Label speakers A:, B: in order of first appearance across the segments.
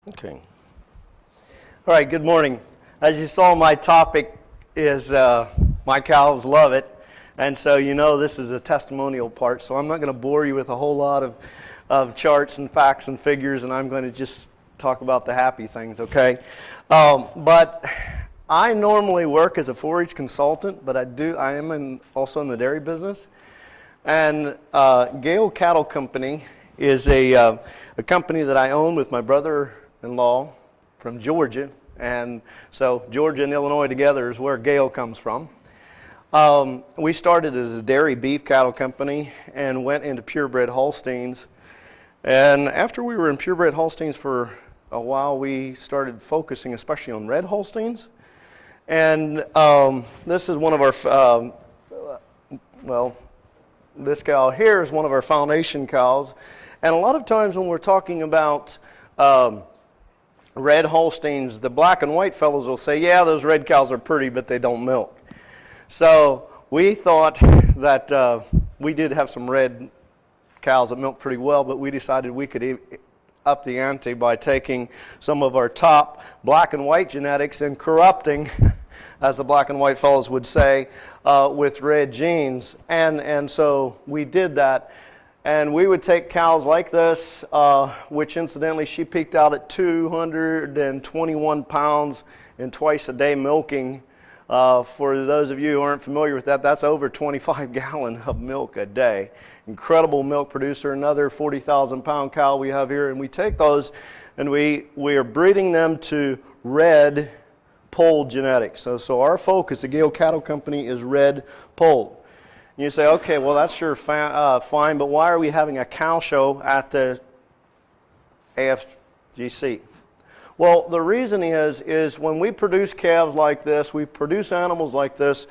A: Okay. All right, good morning. As you saw, my topic is my cows love it. And so you know this is a testimonial part, so I'm not going to bore you with a whole lot of charts and facts and figures, and I'm going to just talk about the happy things, okay? But I normally work as a forage consultant, but I am also in the dairy business. And Gale Cattle Company is a company that I own with my brother-in-law from Georgia. And so Georgia and Illinois together is where Gale comes from. We started as a dairy beef cattle company and went into purebred Holsteins. And after we were in purebred Holsteins for a while, we started focusing especially on red Holsteins. And this is one of our, this cow here is one of our foundation cows. And a lot of times when we're talking about red Holsteins, the black and white fellows will say, yeah, those red cows are pretty, but they don't milk. So we thought that we did have some red cows that milk pretty well, but we decided we could up the ante by taking some of our top black and white genetics and corrupting, as the black and white fellows would say, with red genes. And so we did that. And we would take cows like this, which incidentally she peaked out at 221 pounds and twice a day milking. For those of you who aren't familiar with that, that's over 25 gallons of milk a day. Incredible milk producer. Another 40,000 pound cow we have here, and we take those and we are breeding them to red polled genetics. So our focus at Gale Cattle Company is red polled. And you say, okay, well that's sure fine, but why are we having a cow show at the AFGC? Well, the reason is when we produce calves like this, we produce animals like this,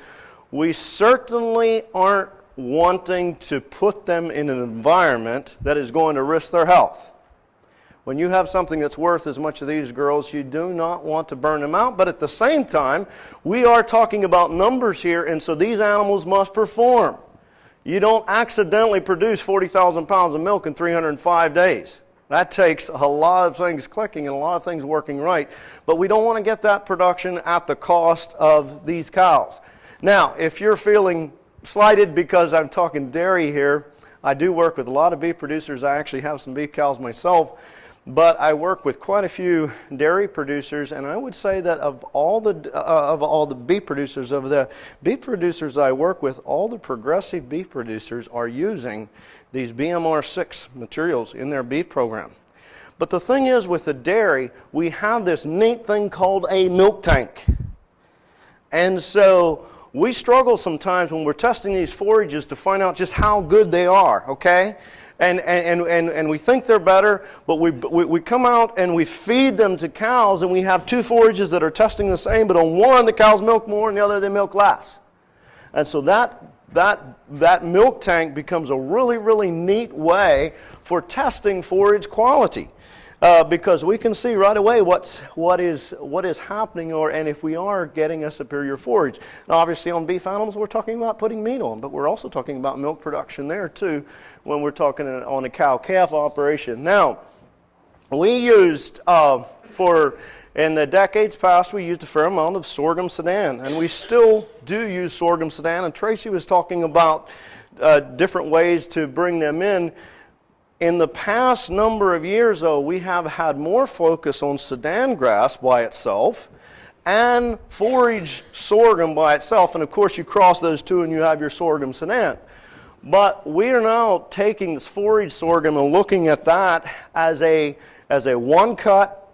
A: we certainly aren't wanting to put them in an environment that is going to risk their health. When you have something that's worth as much of these girls, you do not want to burn them out. But at the same time, we are talking about numbers here, and so these animals must perform. You don't accidentally produce 40,000 pounds of milk in 305 days. That takes a lot of things clicking and a lot of things working right. But we don't want to get that production at the cost of these cows. Now, if you're feeling slighted because I'm talking dairy here, I do work with a lot of beef producers. I actually have some beef cows myself. But I work with quite a few dairy producers, and I would say that of all the beef producers, I work with, all the progressive beef producers are using these BMR 6 materials in their beef program. But the thing is, with the dairy, we have this neat thing called a milk tank. And so we struggle sometimes when we're testing these forages to find out just how good they are, okay? And we think they're better, but we come out and we feed them to cows, and we have two forages that are testing the same, but on one the cows milk more and the other they milk less. And so that milk tank becomes a really, really neat way for testing forage quality. Because we can see right away what is happening, and if we are getting a superior forage. Now, obviously, on beef animals, we're talking about putting meat on, but we're also talking about milk production there too, when we're talking on a cow-calf operation. Now, we used in the decades past, we used a fair amount of sorghum sedan, and we still do use sorghum sedan. And Tracy was talking about different ways to bring them in. In the past number of years, though, we have had more focus on Sudan grass by itself and forage sorghum by itself. And of course, you cross those two and you have your sorghum Sudan. But we are now taking this forage sorghum and looking at that as a one-cut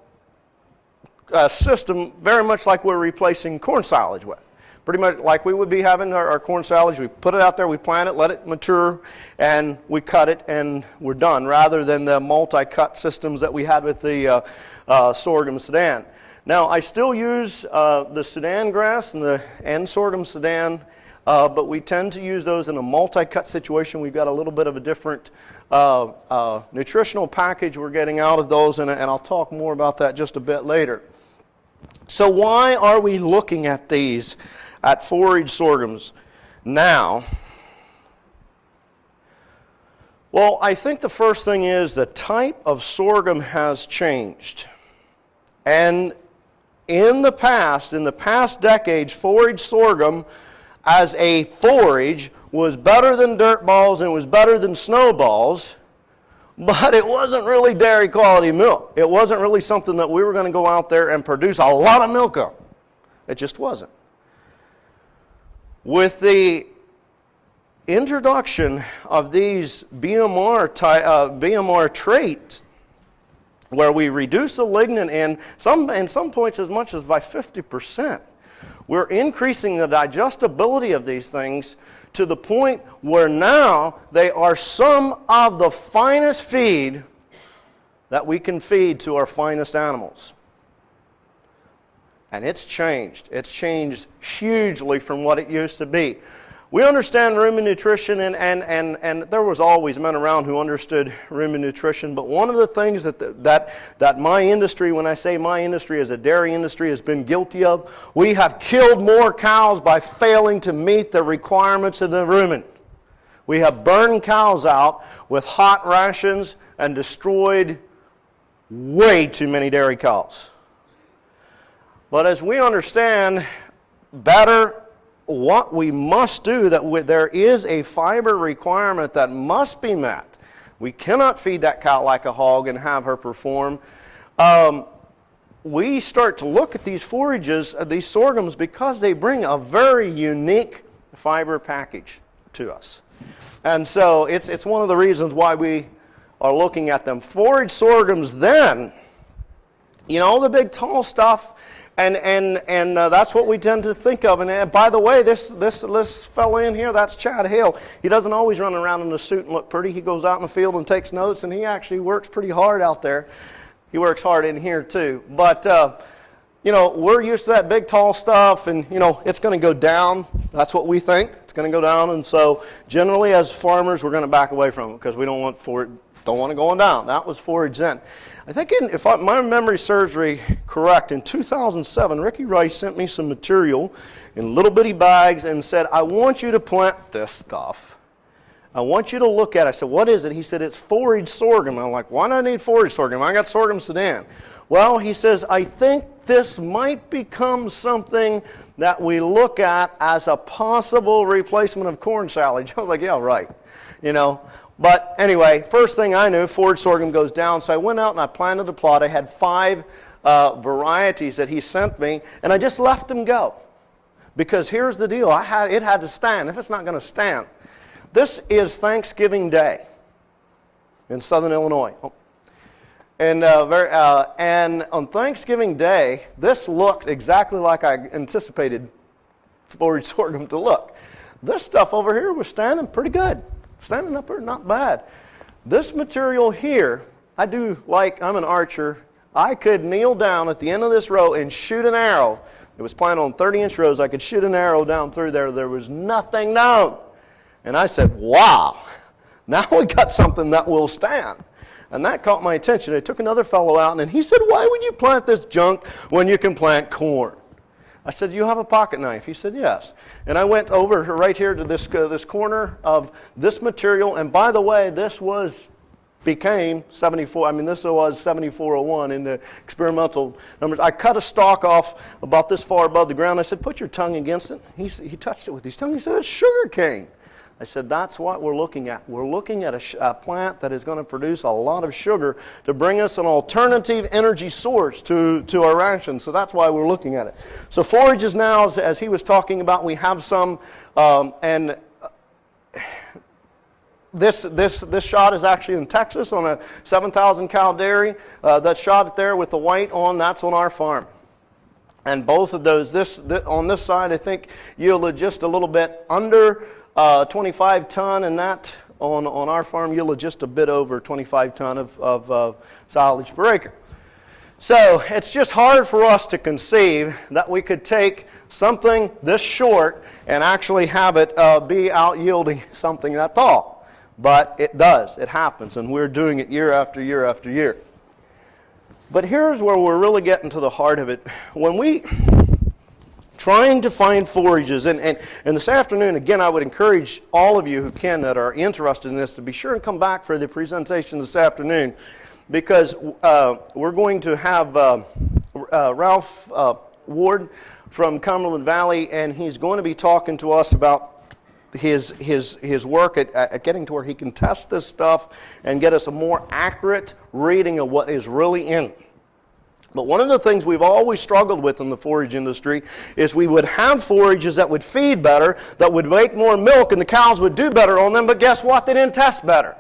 A: system, very much like we're replacing corn silage with. Pretty much like we would be having our corn silage. We put it out there, we plant it, let it mature, and we cut it, and we're done, rather than the multi-cut systems that we had with the sorghum Sudan. Now, I still use the Sudan grass and sorghum Sudan, but we tend to use those in a multi-cut situation. We've got a little bit of a different nutritional package we're getting out of those, and I'll talk more about that just a bit later. So why are we looking at these, at forage sorghums now? Well, I think the first thing is the type of sorghum has changed. And in the past decades, forage sorghum as a forage was better than dirt balls and it was better than snowballs, but it wasn't really dairy quality milk. It wasn't really something that we were going to go out there and produce a lot of milk on. It just wasn't. With the introduction of these BMR traits, where we reduce the lignin in some points as much as by 50%, we're increasing the digestibility of these things to the point where now they are some of the finest feed that we can feed to our finest animals. And it's changed. It's changed hugely from what it used to be. We understand rumen nutrition, and there was always men around who understood rumen nutrition, but one of the things that my industry, when I say my industry as a dairy industry, has been guilty of, we have killed more cows by failing to meet the requirements of the rumen. We have burned cows out with hot rations and destroyed way too many dairy cows. But as we understand better what we must do, there is a fiber requirement that must be met. We cannot feed that cow like a hog and have her perform. We start to look at these forages, these sorghums, because they bring a very unique fiber package to us. And so it's one of the reasons why we are looking at them. Forage sorghums then, you know, the big tall stuff, and that's what we tend to think of. And by the way, this fellow in here, that's Chad Hale. He doesn't always run around in a suit and look pretty. He goes out in the field and takes notes, and he actually works pretty hard out there. He works hard in here too. But, you know, we're used to that big tall stuff, and, you know, it's going to go down. That's what we think. It's going to go down. And so generally as farmers, we're going to back away from it because we don't want it going down. That was forage then. I think if my memory serves me correct, in 2007, Ricky Rice sent me some material in little bitty bags and said, I want you to plant this stuff. I want you to look at it. I said, what is it? He said, it's forage sorghum. I'm like, why do I need forage sorghum? I got sorghum Sudan. Well, he says, I think this might become something that we look at as a possible replacement of corn silage. I was like, yeah, right. You know. But anyway, first thing I knew, forage sorghum goes down. So I went out and I planted a plot. I had 5 varieties that he sent me, and I just left them go. Because here's the deal. It had to stand. If it's not going to stand. This is Thanksgiving Day in southern Illinois. And on Thanksgiving Day, this looked exactly like I anticipated forage sorghum to look. This stuff over here was standing pretty good. Standing up there, not bad. This material here, I'm an archer. I could kneel down at the end of this row and shoot an arrow. It was planted on 30-inch rows. I could shoot an arrow down through there. There was nothing down. And I said, wow, now we got something that will stand. And that caught my attention. I took another fellow out, and he said, why would you plant this junk when you can plant corn? I said, do you have a pocket knife? He said, yes. And I went over right here to this corner of this material. And by the way, this became 74. I mean, this was 7401 in the experimental numbers. I cut a stalk off about this far above the ground. I said, put your tongue against it. He touched it with his tongue. He said, it's sugar cane. I said, that's what we're looking at. We're looking at a plant that is going to produce a lot of sugar to bring us an alternative energy source to our ration. So that's why we're looking at it. So forages now, as he was talking about, we have some, and this shot is actually in Texas on a 7,000 cow dairy. That shot there with the white on, that's on our farm. And both of those, on this side, I think yielded just a little bit under 25 ton, and that on our farm yielded just a bit over 25 ton of silage per acre. So it's just hard for us to conceive that we could take something this short and actually have it be out yielding something that tall. But it does. It happens, and we're doing it year after year after year. But here's where we're really getting to the heart of it. When we trying to find forages, and this afternoon, again, I would encourage all of you who can, that are interested in this, to be sure and come back for the presentation this afternoon, because we're going to have, Ralph Ward from Cumberland Valley, and he's going to be talking to us about his work at getting to where he can test this stuff and get us a more accurate reading of what is really in it. But one of the things we've always struggled with in the forage industry is we would have forages that would feed better, that would make more milk, and the cows would do better on them, but guess what? They didn't test better.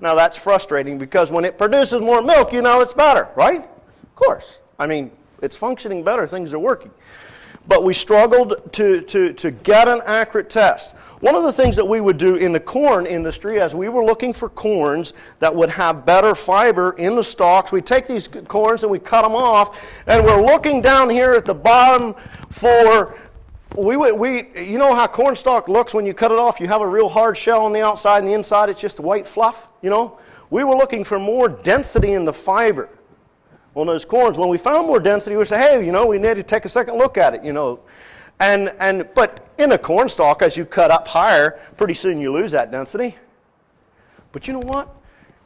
A: Now that's frustrating because when it produces more milk, you know it's better, right? Of course. I mean, it's functioning better, things are working. But we struggled to get an accurate test. One of the things that we would do in the corn industry as we were looking for corns that would have better fiber in the stalks, we'd take these corns and we'd cut them off, and we're looking down here at the bottom for, you know how corn stalk looks when you cut it off? You have a real hard shell on the outside and the inside it's just white fluff, you know? We were looking for more density in the fiber on those corns. When we found more density, we said, hey, you know, we need to take a second look at it, you know. But in a corn stalk, as you cut up higher, pretty soon you lose that density. But you know what?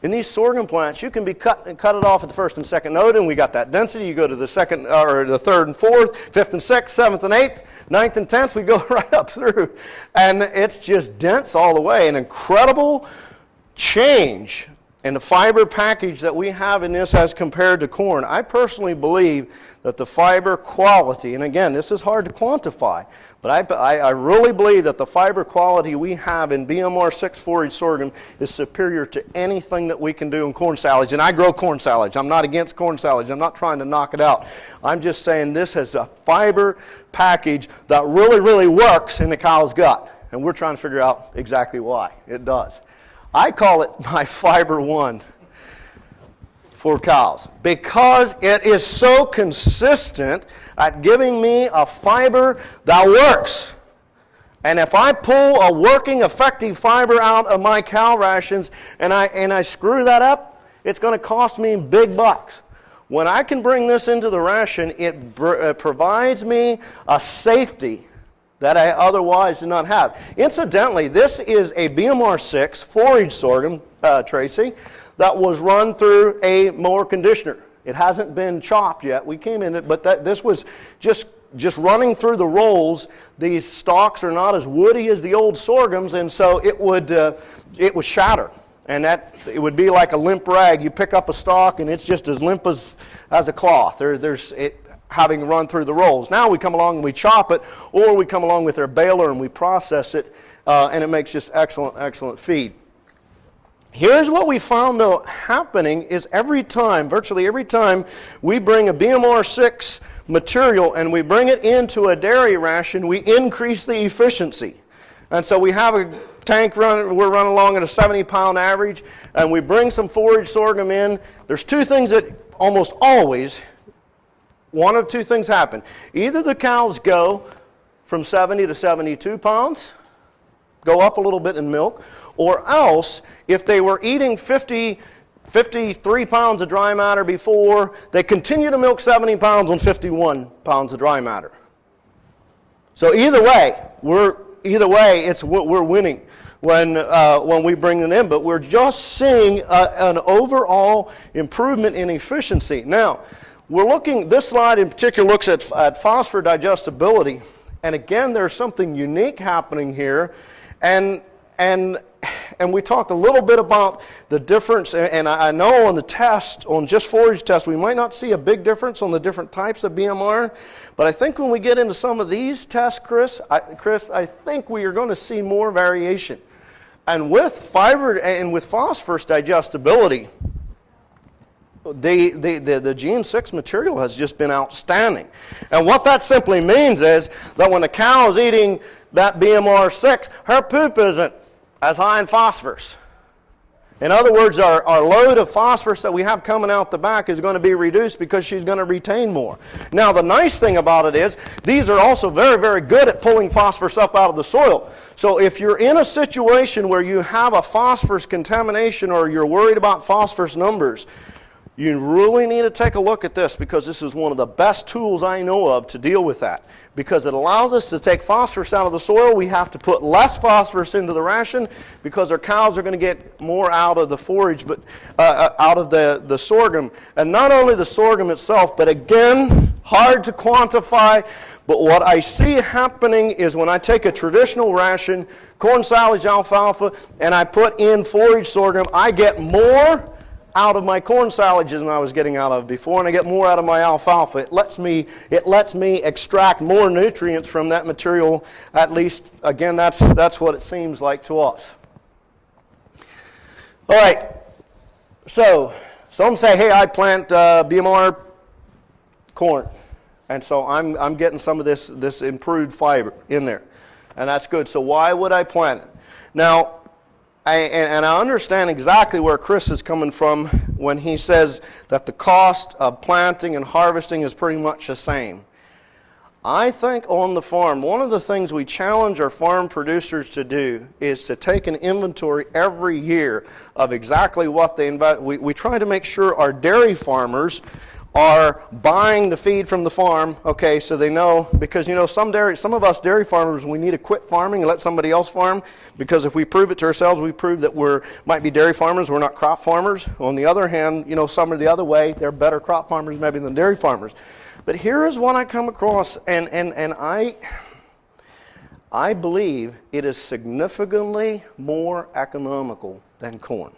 A: In these sorghum plants, you can cut it off at the first and second node, and we got that density. You go to the second, or the third and fourth, fifth and sixth, seventh and eighth, ninth and 10th, we go right up through. And it's just dense all the way. An incredible change in the fiber package that we have in this as compared to corn. I personally believe that the fiber quality, and again, this is hard to quantify, but I really believe that the fiber quality we have in BMR 6 forage sorghum is superior to anything that we can do in corn silage. And I grow corn silage. I'm not against corn silage. I'm not trying to knock it out. I'm just saying this has a fiber package that really, really works in the cow's gut. And we're trying to figure out exactly why it does. I call it my fiber one for cows because it is so consistent at giving me a fiber that works. And if I pull a working, effective fiber out of my cow rations and I screw that up, it's going to cost me big bucks. When I can bring this into the ration, it provides me a safety that I otherwise do not have. Incidentally, this is a BMR 6 forage sorghum, Tracy, that was run through a mower conditioner. It hasn't been chopped yet. We came in it, but this was just running through the rolls. These stalks are not as woody as the old sorghums, and so it would shatter. And it would be like a limp rag. You pick up a stalk, and it's just as limp as a cloth. Having run through the rolls. Now we come along and we chop it, or we come along with our baler and we process it, and it makes just excellent, excellent feed. Here's what we found though happening is virtually every time we bring a BMR 6 material and we bring it into a dairy ration, we increase the efficiency. And so we have a tank we're running along at a 70-pound average, and we bring some forage sorghum in. There's two things that almost always, one of two things happen. Either the cows go from 70 to 72 pounds, go up a little bit in milk, or else if they were eating 53 pounds of dry matter before, they continue to milk 70 pounds on 51 pounds of dry matter. So either way, we're winning when we bring them in, but we're just seeing an overall improvement in efficiency. Now, this slide in particular looks at phosphor digestibility, and again, there's something unique happening here, and we talked a little bit about the difference, and I know on the test, on just forage test, we might not see a big difference on the different types of BMR, but I think when we get into some of these tests, Chris, I think we are going to see more variation. And with fiber and with phosphorus digestibility, the Gene 6 material has just been outstanding. And what that simply means is that when the cow is eating that BMR 6, her poop isn't as high in phosphorus. In other words, our load of phosphorus that we have coming out the back is going to be reduced because she's going to retain more. Now, the nice thing about it is these are also very, very good at pulling phosphorus up out of the soil. So if you're in a situation where you have a phosphorus contamination or you're worried about phosphorus numbers, You really need to take a look at this, because this is one of the best tools I know of to deal with that, because it allows us to take phosphorus out of the soil. We have to put less phosphorus into the ration because our cows are going to get more out of the forage, but out of the sorghum. And not only the sorghum itself, but again, hard to quantify, but what I see happening is when I take a traditional ration, corn, silage, alfalfa, and I put in forage sorghum, I get more out of my corn silages than I was getting out of before, and I get more out of my alfalfa. It lets me extract more nutrients from that material. At least, again, that's what it seems like to us. All right. So some say, hey, I plant BMR corn, and so I'm getting some of this improved fiber in there, and that's good. So why would I plant it? Now, I understand exactly where Chris is coming from when he says that the cost of planting and harvesting is pretty much the same. I think on the farm, one of the things we challenge our farm producers to do is to take an inventory every year of exactly what they invest. We try to make sure our dairy farmers are buying the feed from the farm, okay, so they know, because some of us dairy farmers, we need to quit farming and let somebody else farm, because if we prove it to ourselves, we prove that might be dairy farmers, we're not crop farmers. On the other hand, some are the other way, they're better crop farmers maybe than dairy farmers. But here is what I come across, and I believe it is significantly more economical than corn.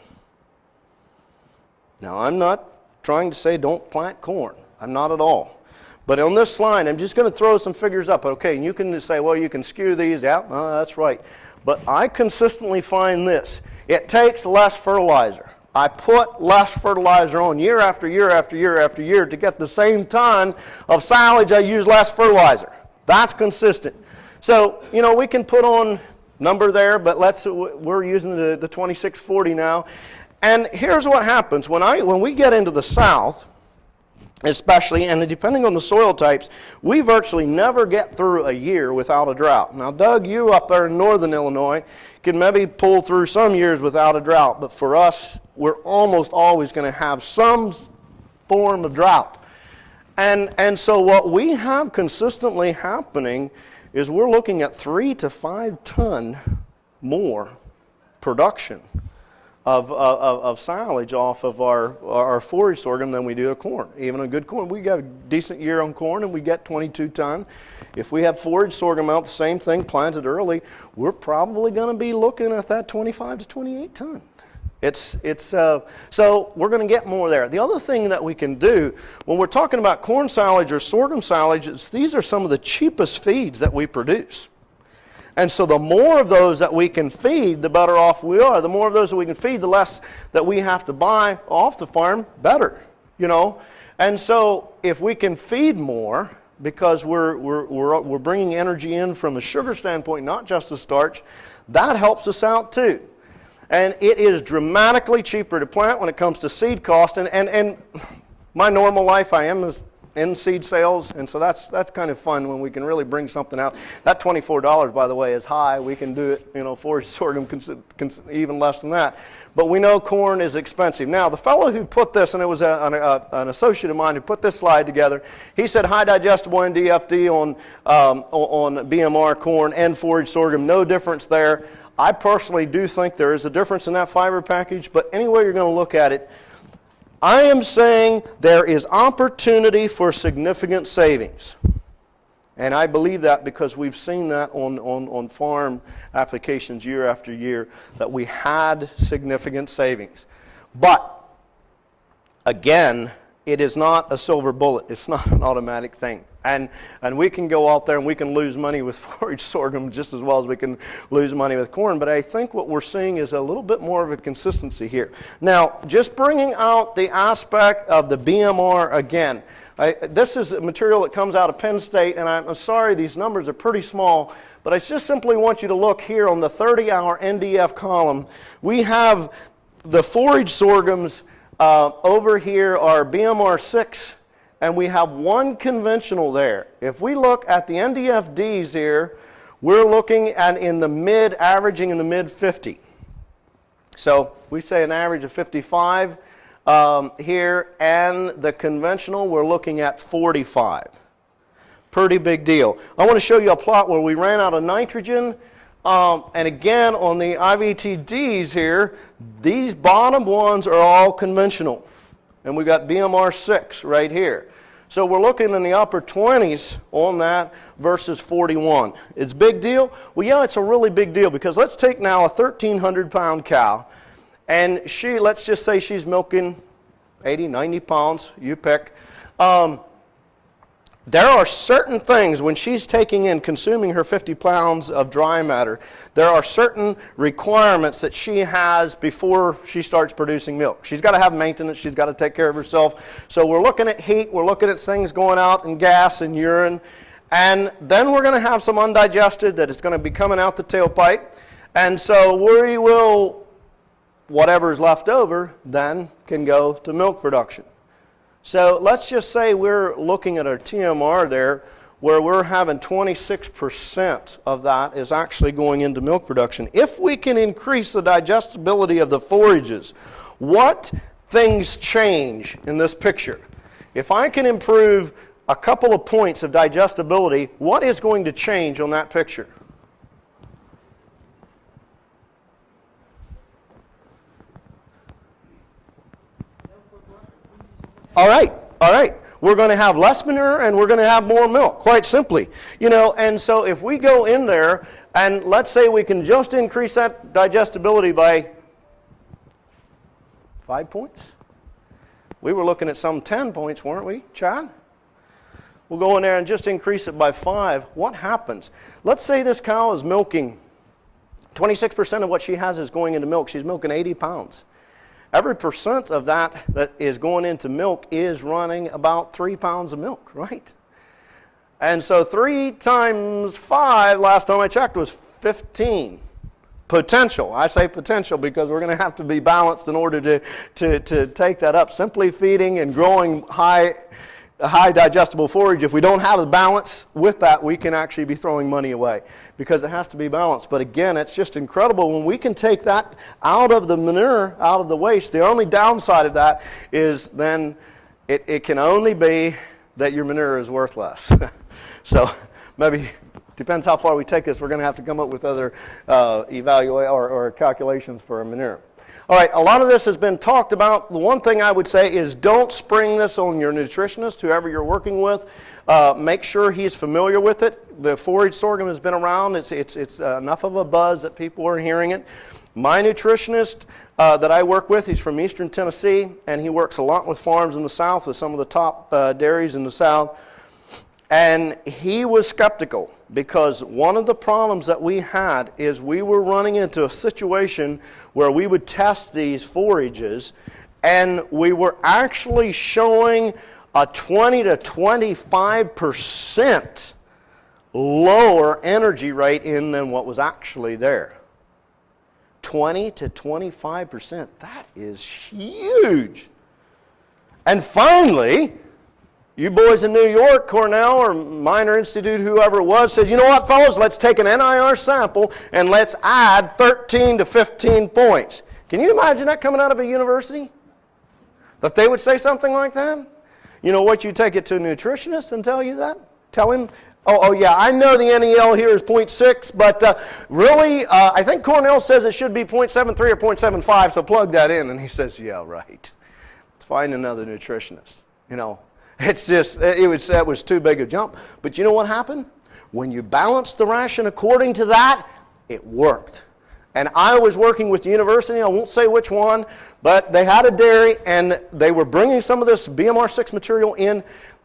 A: Now, I'm not trying to say don't plant corn. I'm not at all. But on this slide, I'm just going to throw some figures up. Okay, and you can say, well, you can skew these out. That's right. But I consistently find this. It takes less fertilizer. I put less fertilizer on year after year after year after year to get the same ton of silage. I use less fertilizer. That's consistent. So, we can put on number there, but we're using the 2640 now. And here's what happens. When we get into the south, especially, and depending on the soil types, we virtually never get through a year without a drought. Now, Doug, you up there in northern Illinois can maybe pull through some years without a drought, but for us, we're almost always going to have some form of drought. And so what we have consistently happening is we're looking at 3 to 5 ton more production of silage off of our forage sorghum than we do of corn. Even a good corn, we got a decent year on corn and we get 22 ton. If we have forage sorghum out, the same thing, planted early, we're probably going to be looking at that 25 to 28 ton. So we're going to get more there. The other thing that we can do when we're talking about corn silage or sorghum silage is these are some of the cheapest feeds that we produce. And so the more of those that we can feed, the better off we are. The more of those that we can feed, the less that we have to buy off the farm, better, And so if we can feed more, because we're bringing energy in from a sugar standpoint, not just the starch, that helps us out too. And it is dramatically cheaper to plant when it comes to seed cost. And my normal life, I am in seed sales, and so that's kind of fun when we can really bring something out. That $24, by the way, is high. We can do it, forage sorghum even less than that. But we know corn is expensive. Now, the fellow who put this, and it was an associate of mine who put this slide together, he said high digestible NDFD on BMR corn and forage sorghum, no difference there. I personally do think there is a difference in that fiber package, but any way you're going to look at it, I am saying there is opportunity for significant savings. And I believe that because we've seen that on farm applications year after year, that we had significant savings. But, again, it is not a silver bullet. It's not an automatic thing. And we can go out there and we can lose money with forage sorghum just as well as we can lose money with corn. But I think what we're seeing is a little bit more of a consistency here. Now, just bringing out the aspect of the BMR again. This is a material that comes out of Penn State, and I'm sorry these numbers are pretty small, but I just simply want you to look here on the 30-hour NDF column. We have the forage sorghums over here are BMR 6, and we have one conventional there. If we look at the NDFDs here, we're looking at averaging in the mid 50. So we say an average of 55. here, and the conventional, we're looking at 45. Pretty big deal. I want to show you a plot where we ran out of nitrogen. And again, on the IVTDs here, these bottom ones are all conventional. And we've got BMR 6 right here. So we're looking in the upper 20s on that versus 41. It's a big deal? Well, yeah, it's a really big deal, because let's take now a 1,300-pound cow, and let's just say she's milking 80, 90 pounds, you pick. There are certain things when she's consuming her 50 pounds of dry matter, there are certain requirements that she has before she starts producing milk. She's got to have maintenance, she's got to take care of herself. So we're looking at heat, we're looking at things going out in gas and urine, and then we're going to have some undigested that is going to be coming out the tailpipe. And so whatever's left over then can go to milk production. So let's just say we're looking at our TMR there, where we're having 26% of that is actually going into milk production. If we can increase the digestibility of the forages, what things change in this picture? If I can improve a couple of points of digestibility, what is going to change on that picture? All right. We're going to have less manure and we're going to have more milk, quite simply. And so if we go in there and let's say we can just increase that digestibility by 5 points. We were looking at some 10 points, weren't we, Chad? We'll go in there and just increase it by 5. What happens? Let's say this cow is milking, 26% of what she has is going into milk. She's milking 80 pounds. Every percent of that is going into milk is running about 3 pounds of milk, right? And so 3 times 5, last time I checked, was 15. Potential. I say potential because we're going to have to be balanced in order to take that up. Simply feeding and growing high digestible forage, if we don't have a balance with that, we can actually be throwing money away because it has to be balanced. But again, it's just incredible when we can take that out of the manure, out of the waste. The only downside of that is then it can only be that your manure is worth less. So maybe, depends how far we take this, we're going to have to come up with other evaluate or calculations for our manure. All right, a lot of this has been talked about. The one thing I would say is don't spring this on your nutritionist, whoever you're working with. Make sure he's familiar with it. The forage sorghum has been around. It's enough of a buzz that people are hearing it. My nutritionist that I work with, he's from Eastern Tennessee, and he works a lot with farms in the South, with some of the top dairies in the South. And he was skeptical because one of the problems that we had is we were running into a situation where we would test these forages and we were actually showing a 20 to 25% lower energy rate in than what was actually there. 20 to 25%. That is huge. And finally, you boys in New York, Cornell or Minor Institute, whoever it was, said, you know what, fellas, let's take an NIR sample and let's add 13 to 15 points. Can you imagine that coming out of a university? That they would say something like that? You know what, you take it to a nutritionist and tell you that? Tell him, oh yeah, I know the NEL here is 0.6, but really, I think Cornell says it should be 0.73 or 0.75, so plug that in. And he says, yeah, right. Let's find another nutritionist, It's just, that was too big a jump. But you know what happened? When you balanced the ration according to that, it worked. And I was working with the university, I won't say which one, but they had a dairy and they were bringing some of this BMR 6 material in,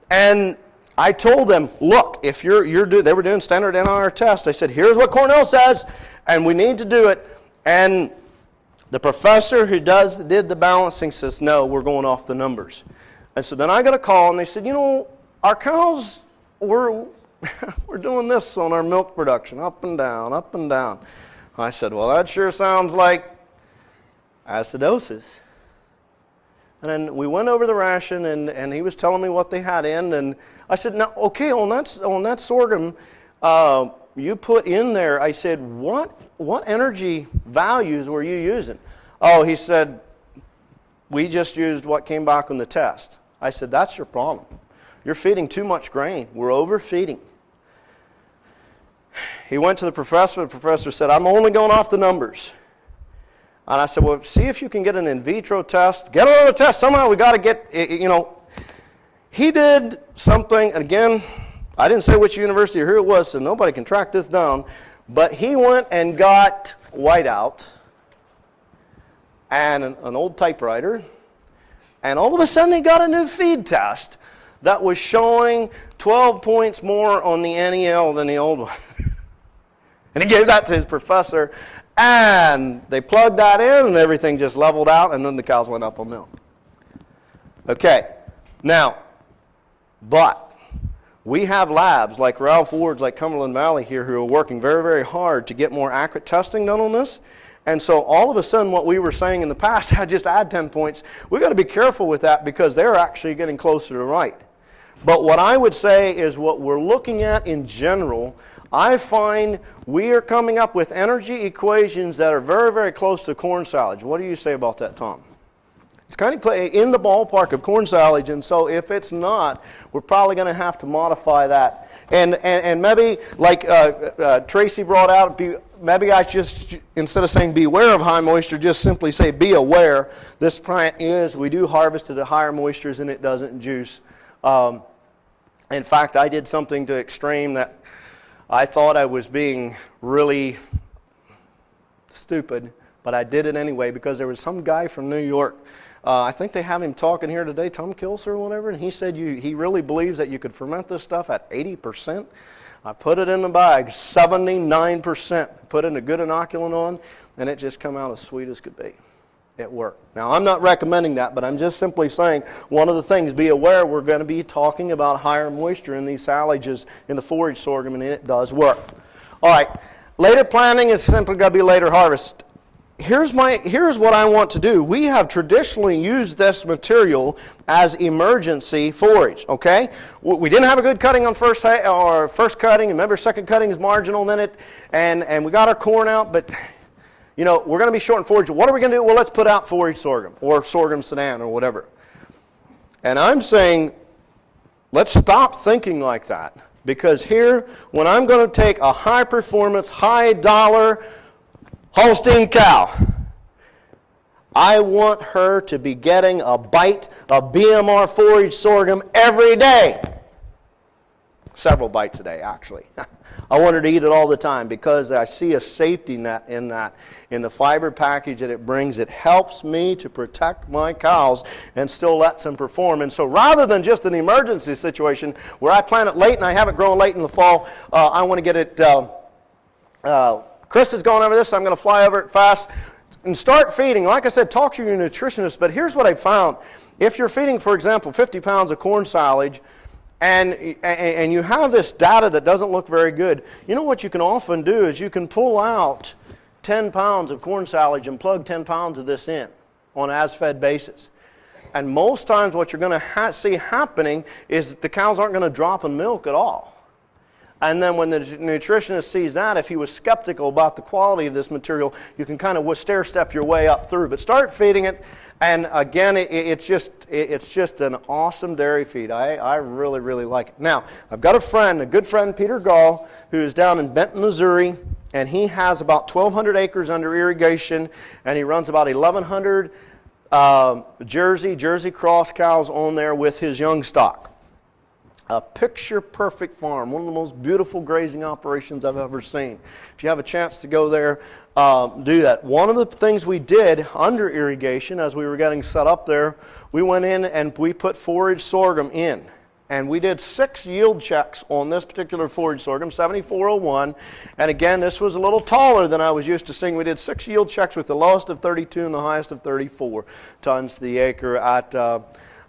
A: and I told them, look, if they were doing standard NIR tests, I said, here's what Cornell says, and we need to do it. And the professor who did the balancing says, no, we're going off the numbers. And so then I got a call, and they said, our cows, we're doing this on our milk production, up and down, up and down. I said, well, that sure sounds like acidosis. And then we went over the ration, and he was telling me what they had in, and I said, now, okay, on that sorghum you put in there, I said, what energy values were you using? Oh, he said, we just used what came back on the test. I said, that's your problem. You're feeding too much grain. We're overfeeding. He went to the professor. The professor said, I'm only going off the numbers. And I said, well, see if you can get an in vitro test. Get another test. Somehow we got to get, He did something, and again, I didn't say which university or who it was, so nobody can track this down. But he went and got whiteout and an old typewriter. And all of a sudden he got a new feed test that was showing 12 points more on the NEL than the old one. And he gave that to his professor, and they plugged that in, and everything just leveled out, and then the cows went up on milk. Okay, now, but we have labs like Ralph Ward's, like Cumberland Valley here, who are working very, very hard to get more accurate testing done on this. And so all of a sudden what we were saying in the past, I just add 10 points. We've got to be careful with that because they're actually getting closer to right. But what I would say is what we're looking at in general, I find we are coming up with energy equations that are very, very close to corn silage. What do you say about that, Tom? It's kind of in the ballpark of corn silage, and so if it's not, we're probably going to have to modify that. And maybe, like Tracy brought out, maybe I just, instead of saying beware of high moisture, just simply say be aware. This plant we do harvest at higher moistures and it doesn't juice. In fact, I did something to extreme that I thought I was being really stupid, but I did it anyway because there was some guy from New York. I think they have him talking here today, Tom Kilser or whatever, and he said he really believes that you could ferment this stuff at 80%. I put it in the bag, 79%. Put in a good inoculant on, and it just come out as sweet as could be. It worked. Now, I'm not recommending that, but I'm just simply saying one of the things, be aware we're going to be talking about higher moisture in these silages in the forage sorghum, and it does work. All right, later planting is simply going to be later harvest. Here's what I want to do. We have traditionally used this material as emergency forage, okay? We didn't have a good cutting on first cutting, and remember second cutting is marginal in it, and we got our corn out, but we're going to be short in forage. What are we going to do? Well, let's put out forage sorghum or sorghum sedan or whatever. And I'm saying, let's stop thinking like that. Because here, when I'm going to take a high-performance, high-dollar Holstein cow, I want her to be getting a bite of BMR forage sorghum every day. Several bites a day, actually. I want her to eat it all the time because I see a safety net in that, in the fiber package that it brings. It helps me to protect my cows and still lets them perform. And so rather than just an emergency situation where I plant it late and I have it growing late in the fall, I want to get it, Chris is going over this, so I'm going to fly over it fast and start feeding. Like I said, talk to your nutritionist, but here's what I found. If you're feeding, for example, 50 pounds of corn silage, and you have this data that doesn't look very good, you know what you can often do is you can pull out 10 pounds of corn silage and plug 10 pounds of this in on an as-fed basis. And most times what you're going to see happening is that the cows aren't going to drop in milk at all. And then when the nutritionist sees that, if he was skeptical about the quality of this material, you can kind of stair-step your way up through. But start feeding it, and again, it's just an awesome dairy feed. I really, really like it. Now, I've got a good friend, Peter Gall, who is down in Benton, Missouri, and he has about 1,200 acres under irrigation, and he runs about 1,100 Jersey cross cows on there with his young stock. A picture-perfect farm, one of the most beautiful grazing operations I've ever seen. If you have a chance to go there, do that. One of the things we did under irrigation as we were getting set up there, we went in and we put forage sorghum in. And we did 6 yield checks on this particular forage sorghum, 7401. And again, this was a little taller than I was used to seeing. We did 6 yield checks with the lowest of 32 and the highest of 34 tons to the acre at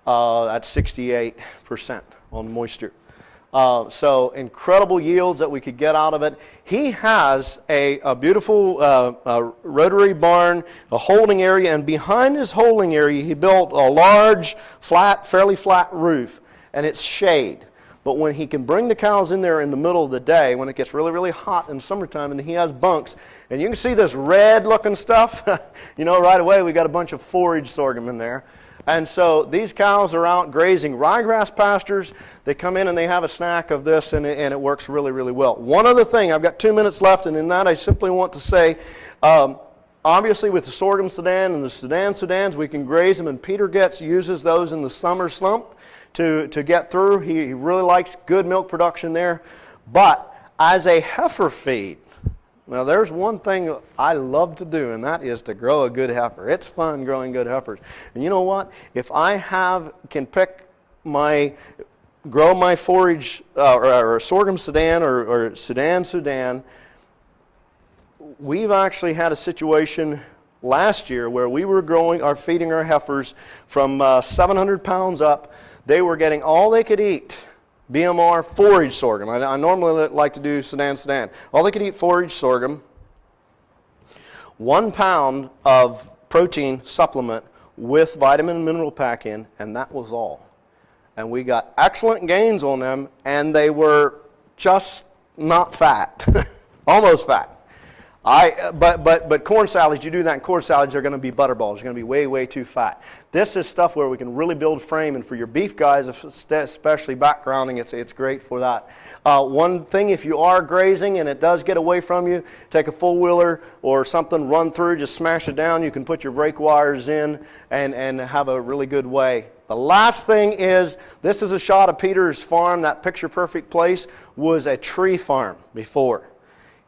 A: 68% on moisture. So incredible yields that we could get out of it. He has a beautiful rotary barn, a holding area, and behind his holding area he built a large, fairly flat roof, and it's shade. But when he can bring the cows in there in the middle of the day, when it gets really, really hot in the summertime, and he has bunks, and you can see this red-looking stuff, you know, right away we got a bunch of forage sorghum in there. And so these cows are out grazing ryegrass pastures. They come in and they have a snack of this, and it works really, really well. One other thing, I've got 2 minutes left, and in that I simply want to say, obviously with the sorghum Sudan and the Sudans, we can graze them, and Peter uses those in the summer slump to get through. He really likes good milk production there. But as a heifer feed, now there's one thing I love to do, and that is to grow a good heifer. It's fun growing good heifers. And you know what? If I can grow my forage or sorghum Sudan or Sudan, we've actually had a situation last year where we were feeding our heifers from 700 pounds up. They were getting all they could eat, BMR forage sorghum. I normally like to do Sudan. All they could eat forage sorghum, 1 pound of protein supplement with vitamin and mineral pack in, and that was all. And we got excellent gains on them, and they were just not fat, almost fat. But corn salads, you do that in corn salads, they're going to be butterballs. They're going to be way, way too fat. This is stuff where we can really build frame, and for your beef guys, especially backgrounding, it's great for that. One thing, if you are grazing and it does get away from you, take a four-wheeler or something, run through, just smash it down. You can put your brake wires in and have a really good way. The last thing is, this is a shot of Peter's farm. That picture-perfect place was a tree farm before.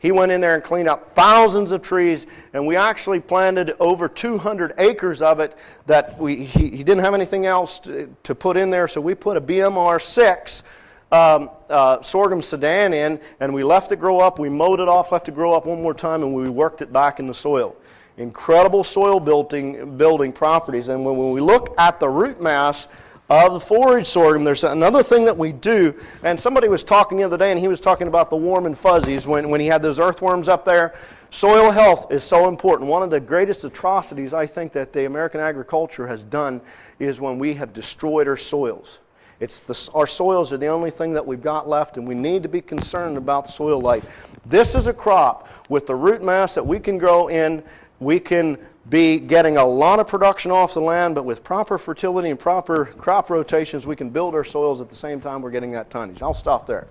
A: He went in there and cleaned up thousands of trees, and we actually planted over 200 acres of it that he didn't have anything else to put in there, so we put a BMR 6 sorghum Sudan in, and we left it grow up. We mowed it off, left it grow up one more time, and we worked it back in the soil. Incredible soil building properties. And when we look at the root mass of the forage sorghum, there's another thing that we do, and somebody was talking the other day, and he was talking about the warm and fuzzies when he had those earthworms up there. Soil health is so important. One of the greatest atrocities I think that the American agriculture has done is when we have destroyed our soils. Our soils are the only thing that we've got left, and we need to be concerned about soil life. This is a crop with the root mass that we can grow in. We can be getting a lot of production off the land, but with proper fertility and proper crop rotations, we can build our soils at the same time we're getting that tonnage. I'll stop there.